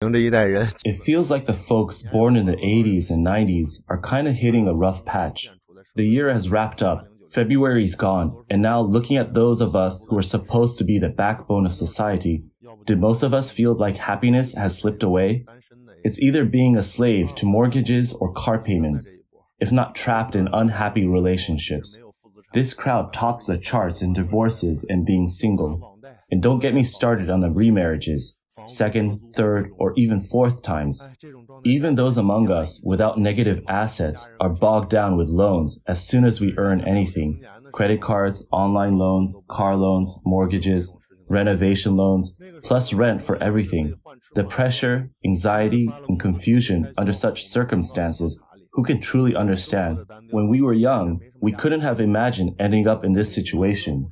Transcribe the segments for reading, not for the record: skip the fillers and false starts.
It feels like the folks born in the 80s and 90s are kind of hitting a rough patch. The year has wrapped up, February's gone, and now looking at those of us who are supposed to be the backbone of society, did most of us feel like happiness has slipped away? It's either being a slave to mortgages or car payments, if not trapped in unhappy relationships. This crowd tops the charts in divorces and being single. And don't get me started on the remarriages, second, third, or even fourth times. Even those among us without negative assets are bogged down with loans as soon as we earn anything. Credit cards, online loans, car loans, mortgages, renovation loans, plus rent for everything. The pressure, anxiety, and confusion under such circumstances, who can truly understand? When we were young, we couldn't have imagined ending up in this situation.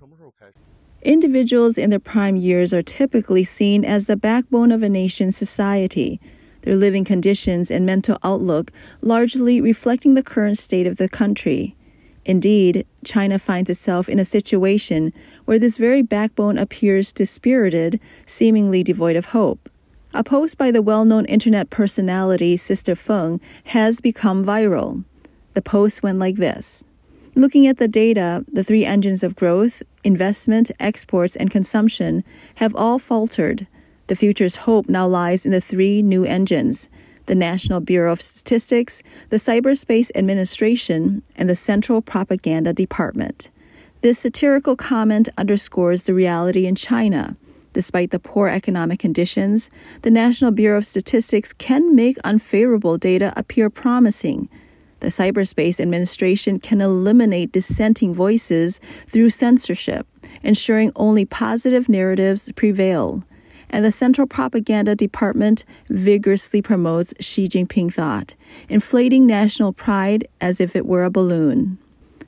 Individuals in their prime years are typically seen as the backbone of a nation's society, their living conditions and mental outlook largely reflecting the current state of the country. Indeed, China finds itself in a situation where this very backbone appears dispirited, seemingly devoid of hope. A post by the well-known internet personality Sister Feng has become viral. The post went like this. Looking at the data, the three engines of growth, investment, exports, and consumption have all faltered. The future's hope now lies in the three new engines, the National Bureau of Statistics, the Cyberspace Administration, and the Central Propaganda Department. This satirical comment underscores the reality in China. Despite the poor economic conditions, the National Bureau of Statistics can make unfavorable data appear promising. The Cyberspace Administration can eliminate dissenting voices through censorship, ensuring only positive narratives prevail. And the Central Propaganda Department vigorously promotes Xi Jinping thought, inflating national pride as if it were a balloon.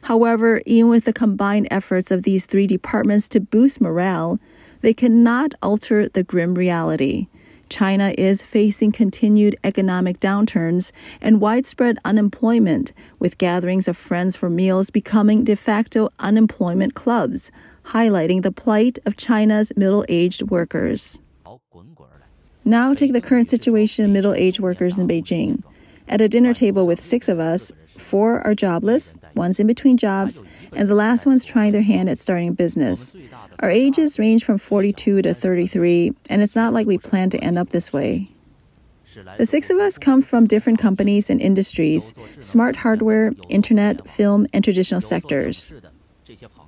However, even with the combined efforts of these three departments to boost morale, they cannot alter the grim reality. China is facing continued economic downturns and widespread unemployment, with gatherings of friends for meals becoming de facto unemployment clubs, highlighting the plight of China's middle-aged workers. Now take the current situation of middle-aged workers in Beijing. At a dinner table with 6 of us, 4 are jobless, 1's in between jobs, and the last one's trying their hand at starting a business. Our ages range from 42 to 33, and it's not like we plan to end up this way. The 6 of us come from different companies and industries, smart hardware, internet, film, and traditional sectors.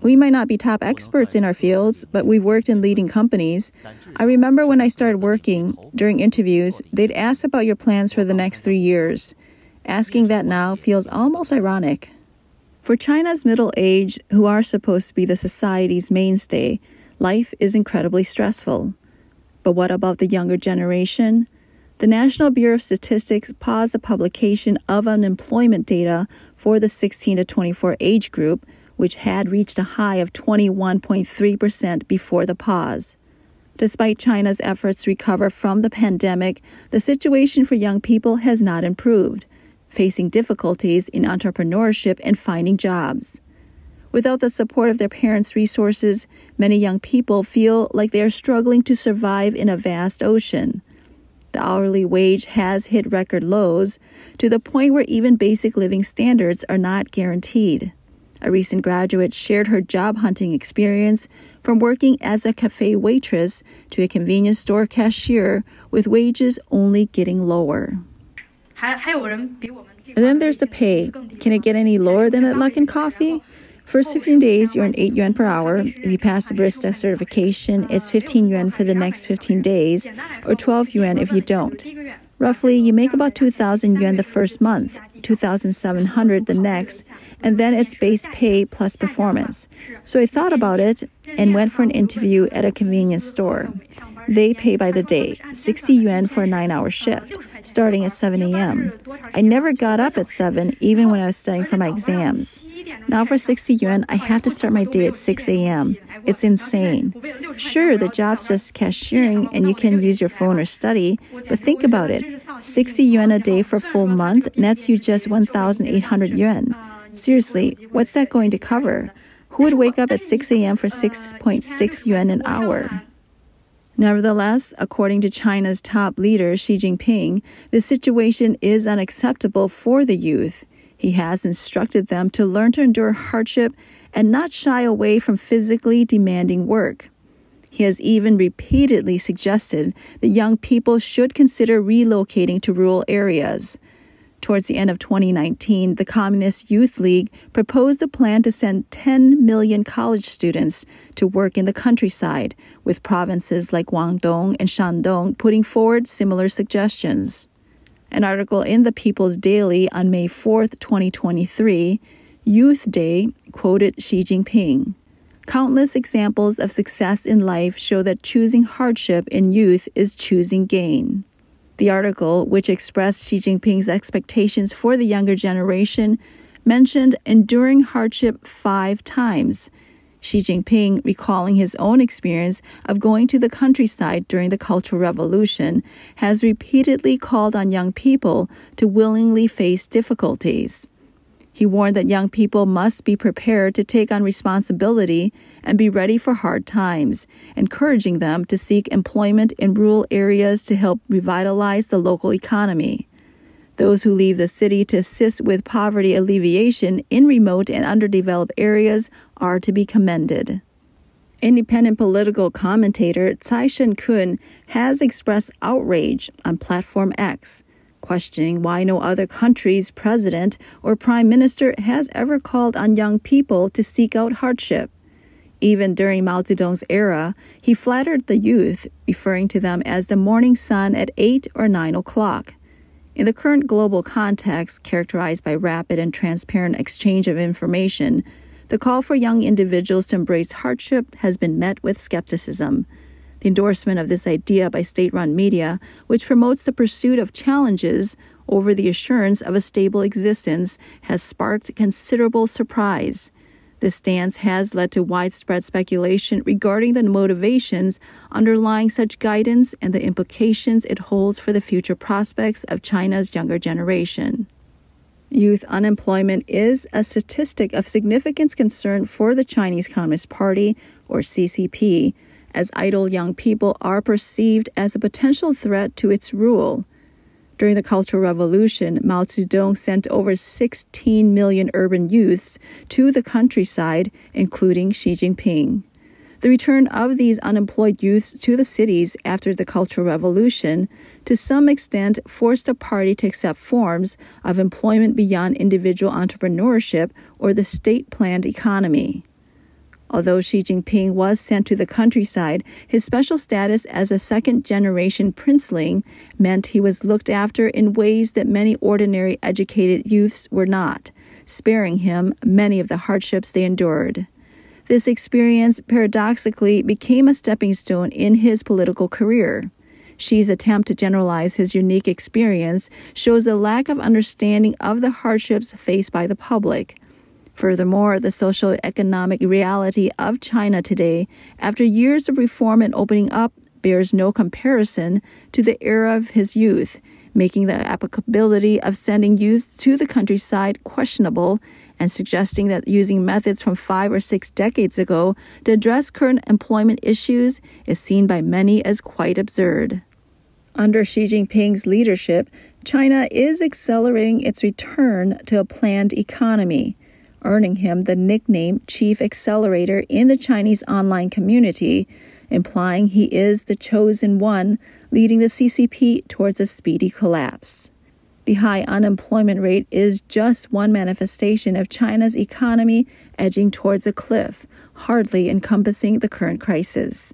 We might not be top experts in our fields, but we've worked in leading companies. I remember when I started working, during interviews, they'd ask about your plans for the next 3 years. Asking that now feels almost ironic. For China's middle age, who are supposed to be the society's mainstay, life is incredibly stressful. But what about the younger generation? The National Bureau of Statistics paused the publication of unemployment data for the 16 to 24 age group, which had reached a high of 21.3% before the pause. Despite China's efforts to recover from the pandemic, the situation for young people has not improved, facing difficulties in entrepreneurship and finding jobs. Without the support of their parents' resources, many young people feel like they are struggling to survive in a vast ocean. The hourly wage has hit record lows, to the point where even basic living standards are not guaranteed. A recent graduate shared her job hunting experience from working as a cafe waitress to a convenience store cashier, with wages only getting lower. And then there's the pay. Can it get any lower than at Luckin Coffee? First 15 days, you earn 8 yuan per hour. If you pass the barista certification, it's 15 yuan for the next 15 days, or 12 yuan if you don't. Roughly, you make about 2,000 yuan the first month, 2,700 the next, and then it's base pay plus performance. So I thought about it and went for an interview at a convenience store. They pay by the day, 60 yuan for a 9-hour shift, starting at 7 a.m. I never got up at 7, even when I was studying for my exams. Now for 60 yuan, I have to start my day at 6 a.m. It's insane. Sure, the job's just cashiering and you can use your phone or study, but think about it. 60 yuan a day for a full month nets you just 1,800 yuan. Seriously, what's that going to cover? Who would wake up at 6 a.m. for 6.6 yuan an hour? Nevertheless, according to China's top leader Xi Jinping, the situation is unacceptable for the youth. He has instructed them to learn to endure hardship and not shy away from physically demanding work. He has even repeatedly suggested that young people should consider relocating to rural areas. Towards the end of 2019, the Communist Youth League proposed a plan to send 10 million college students to work in the countryside, with provinces like Guangdong and Shandong putting forward similar suggestions. An article in the People's Daily on May 4, 2023, Youth Day, quoted Xi Jinping. Countless examples of success in life show that choosing hardship in youth is choosing gain. The article, which expressed Xi Jinping's expectations for the younger generation, mentioned enduring hardship 5 times. Xi Jinping, recalling his own experience of going to the countryside during the Cultural Revolution, has repeatedly called on young people to willingly face difficulties. He warned that young people must be prepared to take on responsibility and be ready for hard times, encouraging them to seek employment in rural areas to help revitalize the local economy. Those who leave the city to assist with poverty alleviation in remote and underdeveloped areas are to be commended. Independent political commentator Tsai Shen-kun has expressed outrage on Platform X, questioning why no other country's president or prime minister has ever called on young people to seek out hardship. Even during Mao Zedong's era, he flattered the youth, referring to them as the morning sun at 8 or 9 o'clock. In the current global context, characterized by rapid and transparent exchange of information, the call for young individuals to embrace hardship has been met with skepticism. The endorsement of this idea by state-run media, which promotes the pursuit of challenges over the assurance of a stable existence, has sparked considerable surprise. This stance has led to widespread speculation regarding the motivations underlying such guidance and the implications it holds for the future prospects of China's younger generation. Youth unemployment is a statistic of significant concern for the Chinese Communist Party, or CCP, as idle young people are perceived as a potential threat to its rule. During the Cultural Revolution, Mao Zedong sent over 16 million urban youths to the countryside, including Xi Jinping. The return of these unemployed youths to the cities after the Cultural Revolution, to some extent, forced the party to accept forms of employment beyond individual entrepreneurship or the state-planned economy. Although Xi Jinping was sent to the countryside, his special status as a second-generation princeling meant he was looked after in ways that many ordinary educated youths were not, sparing him many of the hardships they endured. This experience paradoxically became a stepping stone in his political career. Xi's attempt to generalize his unique experience shows a lack of understanding of the hardships faced by the public. Furthermore, the socio-economic reality of China today, after years of reform and opening up, bears no comparison to the era of his youth, making the applicability of sending youth to the countryside questionable and suggesting that using methods from 5 or 6 decades ago to address current employment issues is seen by many as quite absurd. Under Xi Jinping's leadership, China is accelerating its return to a planned economy, earning him the nickname Chief Accelerator in the Chinese online community, implying he is the chosen one, leading the CCP towards a speedy collapse. The high unemployment rate is just one manifestation of China's economy edging towards a cliff, hardly encompassing the current crisis.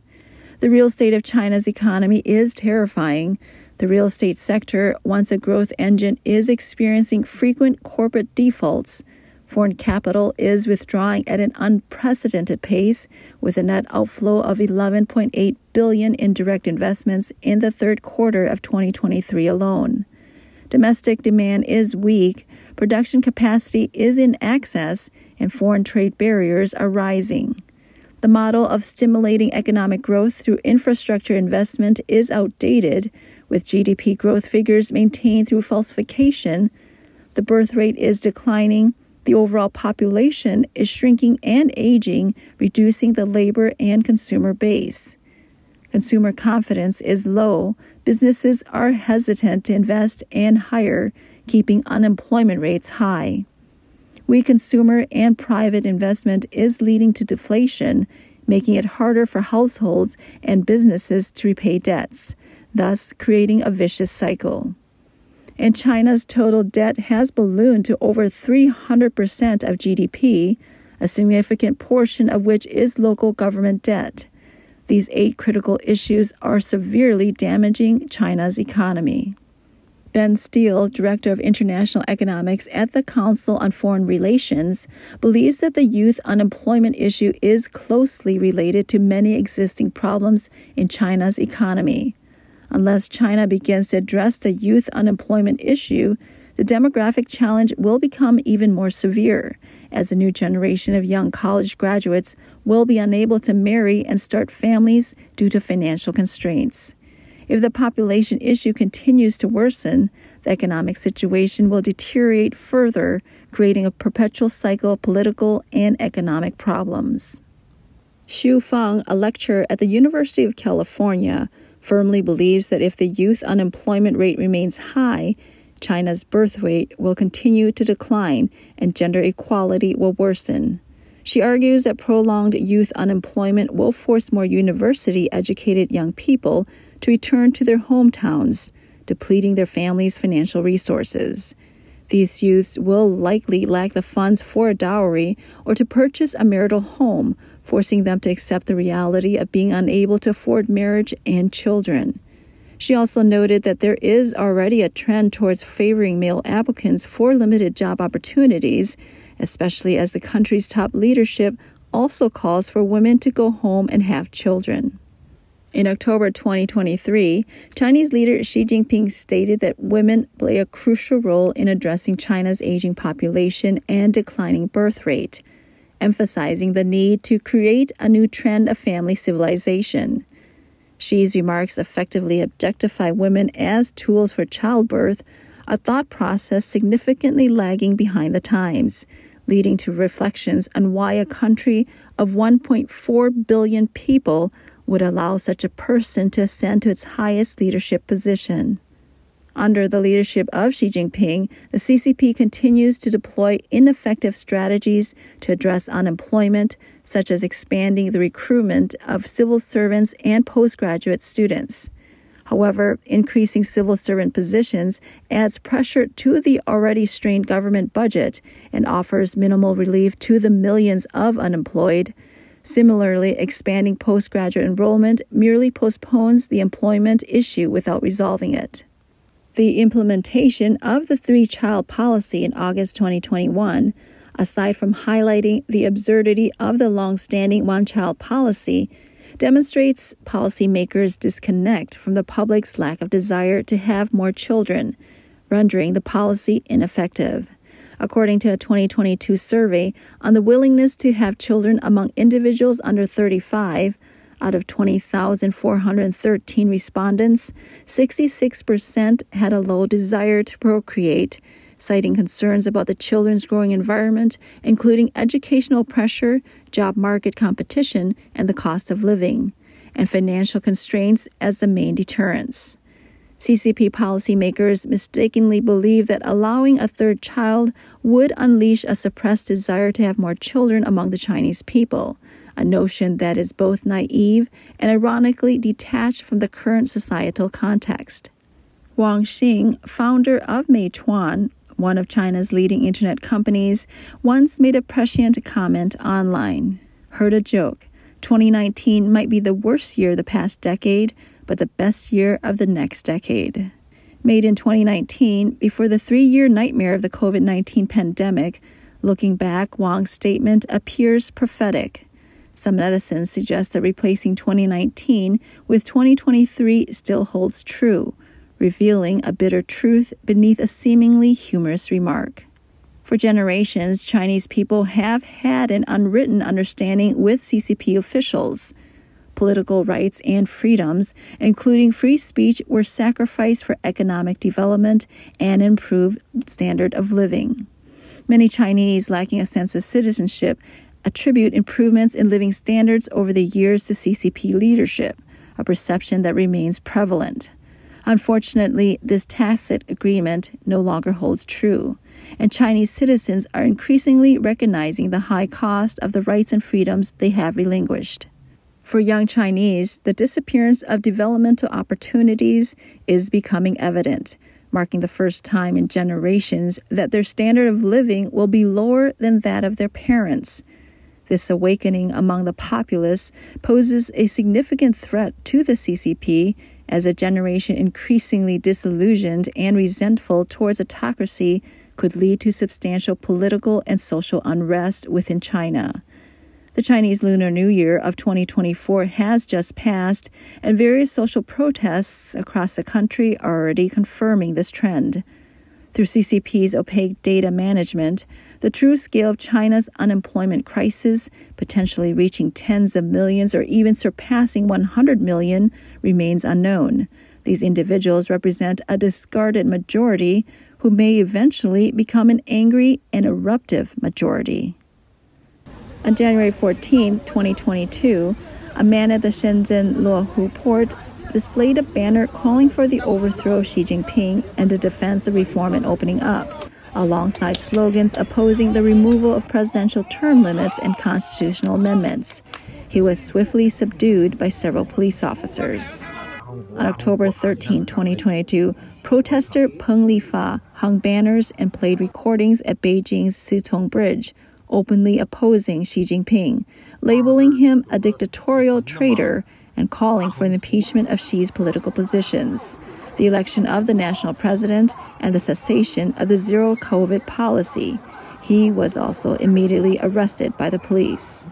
The real state of China's economy is terrifying. The real estate sector, once a growth engine, is experiencing frequent corporate defaults. Foreign capital is withdrawing at an unprecedented pace, with a net outflow of $11.8 billion in direct investments in the third quarter of 2023 alone. Domestic demand is weak, production capacity is in excess, and foreign trade barriers are rising. The model of stimulating economic growth through infrastructure investment is outdated, with GDP growth figures maintained through falsification. The birth rate is declining. The overall population is shrinking and aging, reducing the labor and consumer base. Consumer confidence is low. Businesses are hesitant to invest and hire, keeping unemployment rates high. Weak consumer and private investment is leading to deflation, making it harder for households and businesses to repay debts, thus creating a vicious cycle. And China's total debt has ballooned to over 300% of GDP, a significant portion of which is local government debt. These 8 critical issues are severely damaging China's economy. Ben Steele, Director of International Economics at the Council on Foreign Relations, believes that the youth unemployment issue is closely related to many existing problems in China's economy. Unless China begins to address the youth unemployment issue, the demographic challenge will become even more severe, as a new generation of young college graduates will be unable to marry and start families due to financial constraints. If the population issue continues to worsen, the economic situation will deteriorate further, creating a perpetual cycle of political and economic problems. Xu Feng, a lecturer at the University of California, firmly believes that if the youth unemployment rate remains high, China's birth rate will continue to decline and gender equality will worsen. She argues that prolonged youth unemployment will force more university-educated young people to return to their hometowns, depleting their families' financial resources. These youths will likely lack the funds for a dowry or to purchase a marital home, forcing them to accept the reality of being unable to afford marriage and children. She also noted that there is already a trend towards favoring male applicants for limited job opportunities, especially as the country's top leadership also calls for women to go home and have children. In October 2023, Chinese leader Xi Jinping stated that women play a crucial role in addressing China's aging population and declining birth rate, emphasizing the need to create a new trend of family civilization. Xi's remarks effectively objectify women as tools for childbirth, a thought process significantly lagging behind the times, leading to reflections on why a country of 1.4 billion people would allow such a person to ascend to its highest leadership position. Under the leadership of Xi Jinping, the CCP continues to deploy ineffective strategies to address unemployment, such as expanding the recruitment of civil servants and postgraduate students. However, increasing civil servant positions adds pressure to the already strained government budget and offers minimal relief to the millions of unemployed. Similarly, expanding postgraduate enrollment merely postpones the employment issue without resolving it. The implementation of the three-child policy in August 2021, aside from highlighting the absurdity of the long-standing one-child policy, demonstrates policymakers' disconnect from the public's lack of desire to have more children, rendering the policy ineffective. According to a 2022 survey on the willingness to have children among individuals under 35, out of 20,413 respondents, 66% had a low desire to procreate, citing concerns about the children's growing environment, including educational pressure, job market competition, and the cost of living, and financial constraints as the main deterrents. CCP policymakers mistakenly believe that allowing a third child would unleash a suppressed desire to have more children among the Chinese people, a notion that is both naive and ironically detached from the current societal context. Wang Xing, founder of Meituan, one of China's leading internet companies, once made a prescient comment online. Heard a joke. 2019 might be the worst year of the past decade, but the best year of the next decade. Made in 2019, before the 3-year nightmare of the COVID-19 pandemic, looking back, Wang's statement appears prophetic. Some netizens suggest that replacing 2019 with 2023 still holds true, revealing a bitter truth beneath a seemingly humorous remark. For generations, Chinese people have had an unwritten understanding with CCP officials. Political rights and freedoms, including free speech, were sacrificed for economic development and improved standard of living. Many Chinese, lacking a sense of citizenship, attribute improvements in living standards over the years to CCP leadership, a perception that remains prevalent. Unfortunately, this tacit agreement no longer holds true, and Chinese citizens are increasingly recognizing the high cost of the rights and freedoms they have relinquished. For young Chinese, the disappearance of developmental opportunities is becoming evident, marking the first time in generations that their standard of living will be lower than that of their parents. This awakening among the populace poses a significant threat to the CCP as a generation increasingly disillusioned and resentful towards autocracy could lead to substantial political and social unrest within China. The Chinese Lunar New Year of 2024 has just passed, and various social protests across the country are already confirming this trend. Through CCP's opaque data management, the true scale of China's unemployment crisis, potentially reaching tens of millions or even surpassing 100 million, remains unknown. These individuals represent a discarded majority who may eventually become an angry and eruptive majority. On January 14, 2022, a man at the Shenzhen Luohu port displayed a banner calling for the overthrow of Xi Jinping and the defense of reform and opening up, alongside slogans opposing the removal of presidential term limits and constitutional amendments. He was swiftly subdued by several police officers. On October 13, 2022, protester Peng Lifa hung banners and played recordings at Beijing's Sitong Bridge, openly opposing Xi Jinping, labeling him a dictatorial traitor and calling for the impeachment of Xi's political positions, the election of the national president, and the cessation of the zero-COVID policy. He was also immediately arrested by the police.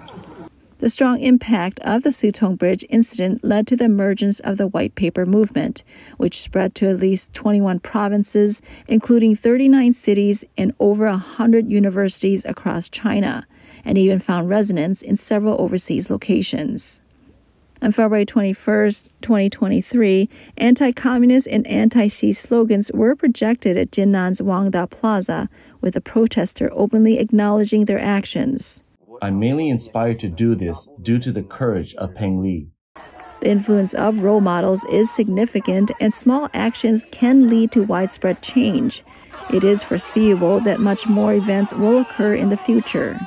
The strong impact of the Sitong Bridge incident led to the emergence of the White Paper movement, which spread to at least 21 provinces, including 39 cities and over 100 universities across China, and even found resonance in several overseas locations. On February 21, 2023, anti-communist and anti-Xi slogans were projected at Jinnan's Wangda Plaza, with the protester openly acknowledging their actions. I'm mainly inspired to do this due to the courage of Peng Li. The influence of role models is significant, and small actions can lead to widespread change. It is foreseeable that much more events will occur in the future.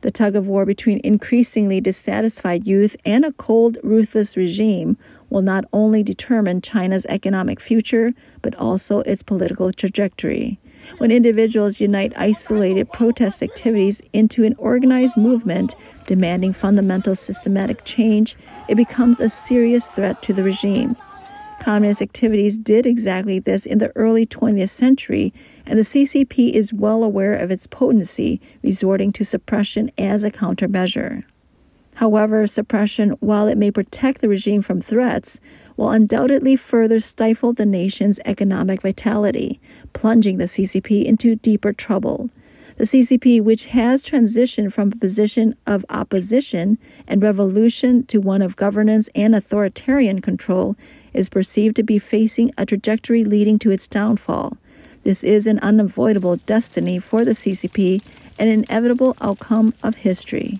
The tug-of-war between increasingly dissatisfied youth and a cold, ruthless regime will not only determine China's economic future, but also its political trajectory. When individuals unite isolated protest activities into an organized movement demanding fundamental systematic change, it becomes a serious threat to the regime. Communist activities did exactly this in the early 20th century, and the CCP is well aware of its potency, resorting to suppression as a countermeasure. However, suppression, while it may protect the regime from threats, will undoubtedly further stifle the nation's economic vitality, plunging the CCP into deeper trouble. The CCP, which has transitioned from a position of opposition and revolution to one of governance and authoritarian control, is perceived to be facing a trajectory leading to its downfall. This is an unavoidable destiny for the CCP and an inevitable outcome of history.